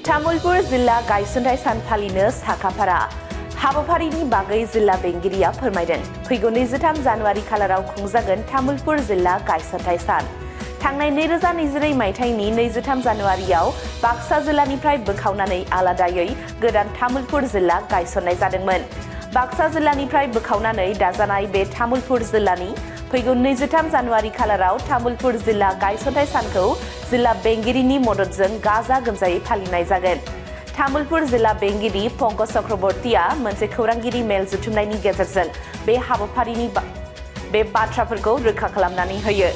तामुलपुर जिल्ला गायसनथाय सान फालिनो साखाफारा हाबाफारिनि बागै जिल्ला बेंगिरिया फोरमायदों। फैगौ 23 जानुवारि खालाराव खुंजागोन तामुलपुर जिल्ला गायसनथाय सान। थांनाय 2024 मायथाइनि 23 जानुवारियाव बाक्सा जिल्लानिफ्राय बोखावनानै आलादायै गोदान तामुलपुर जिल्ला गायसननाय जादोंमोन। बाक्सा जिल्लानिफ्राय बोखावनानै दाजानाय बे तामुलपुर जिल्लानि फैगौ 23 जानुवारि खालाराव तामुलपुर जिल्ला गायसनथाय सानखौ जिल्ला बेंगिरिनि मददजों गाजा गोमजायै फालिनाय जागोन। तामुलपुर जिल्ला बेंगिरि पंकज चक्रवर्तीया मोनसे खौरांगिरि मेल जुथुमनायनि गेजेरजों बे हाबाफारिनि बे बाथ्राफोरखौ रोखा खालामनानै होयो।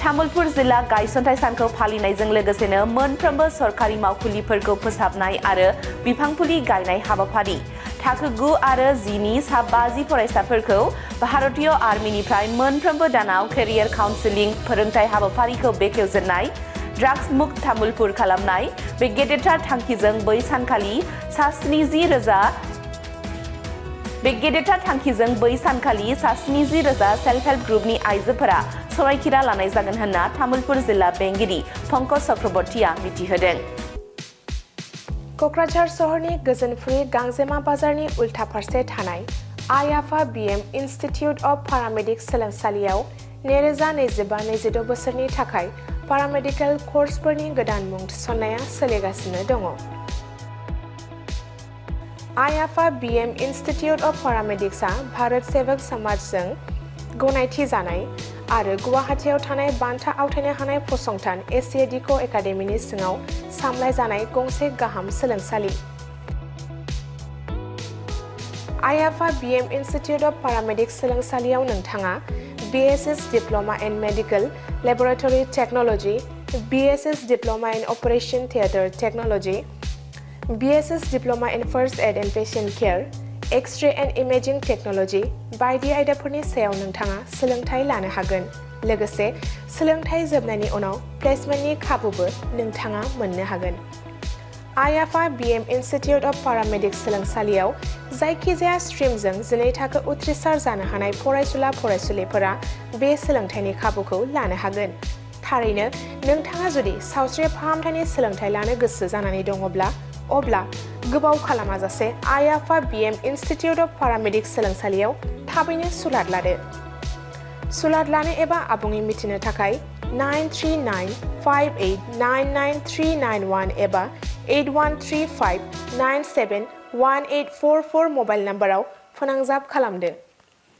तामुलपुर जिल्ला गायसनथाय सानखौ फालिनायजों लोगोसेनो मोनफ्रोमबो सरकारि मावखुलिफोरखौ फोसाबनाय आरो बिफां फुलि गायनाय हाबाफारि, थाखो 9 आरो 10 नि सा 50 फरायसाफोरखौ भारतीय आर्मिनिफ्राय मोनफ्रोमबो दानाव केरियार काउन्सिलिं फोरोंथाय हाबाफारिखौ बेखेवजेननाय, ड्राग्स मुक्त तामुलपुर खालामनाय, बे गेदेरथार थांखिजों बै सानखालि सा 70,000 सेल्फ हेल्प ग्रुपनि आइजोफोरा सरायखिरा लानाय जागोन होनना तामुलपुर जिल्ला बेंगिरि पंकज चक्रवर्तीया मिथिहोदों। क'क्राझार सहरनि गोजोनफुरि गांजेमा बाजारनि उल्था फारसे थानाय आइ आफा बिएम इनस्टिट्युट अफ पारामेडिक्स सोलोंसालियाव 2025-26 बोसोरनि थाखाय पारामेडिकेल कर्सफोरनि गोदान मुं थिसननाया सोलिगासिनो दङ। आइ आफा बिएम इनस्टिट्युट अफ पारामेडिक्सआ भारत सेवक समाजजों गनायथि जानाय आरो गुवाहाटीआव थानाय बान्था आवथायनो हानाय फसंथान एसिएडिक' एकाडेमिनि सिङाव सामलाय जानाय गंसे गाहाम सोलोंसालि। आइ आफा बिएम इनस्टिट्युट अफ पारामेडिक्स सोलोंसालियाव नोंथाङा BSS diploma in medical laboratory technology, BSS diploma in operation theatre technology, BSS diploma in first aid and patient care, x-ray and imaging technology बायदि आयदाफोरनि सायाव नोंथाङा सोलोंथाय लानो हागोन। लोगोसे सोलोंथाय जोबनायनि उनाव प्लेसमेन्टनि खाबुबो नोंथाङा मोननो हागोन। आइ आफा बिएम इनस्टिट्युट अफ पारामेडिक्स सोलोंसालियाव जायखिजाया स्ट्रिमजों 12 थाखो उथ्रिसार जानो हानाय फरायसुला फरायसुलिफोरा बे सोलोंथायनि खाबुखौ लानो हागोन। थारैनो नोंथाङा जुदि सावस्रि फाहामथायनि सोलोंथाय लानो गोसो जानानै दङब्ला अब्ला गोबाव खालामाजासे आइ आफा बिएम इनस्टिट्युट अफ पारामेडिक्स सोलोंसालियाव थाबैनो सुलाद लादो। सुलाद लानो एबा आबुङै मिथिनो थाखाय 9395899391 एबा 8135971844 मबाइल नाम्बाराव फोनांजाब खालामदो।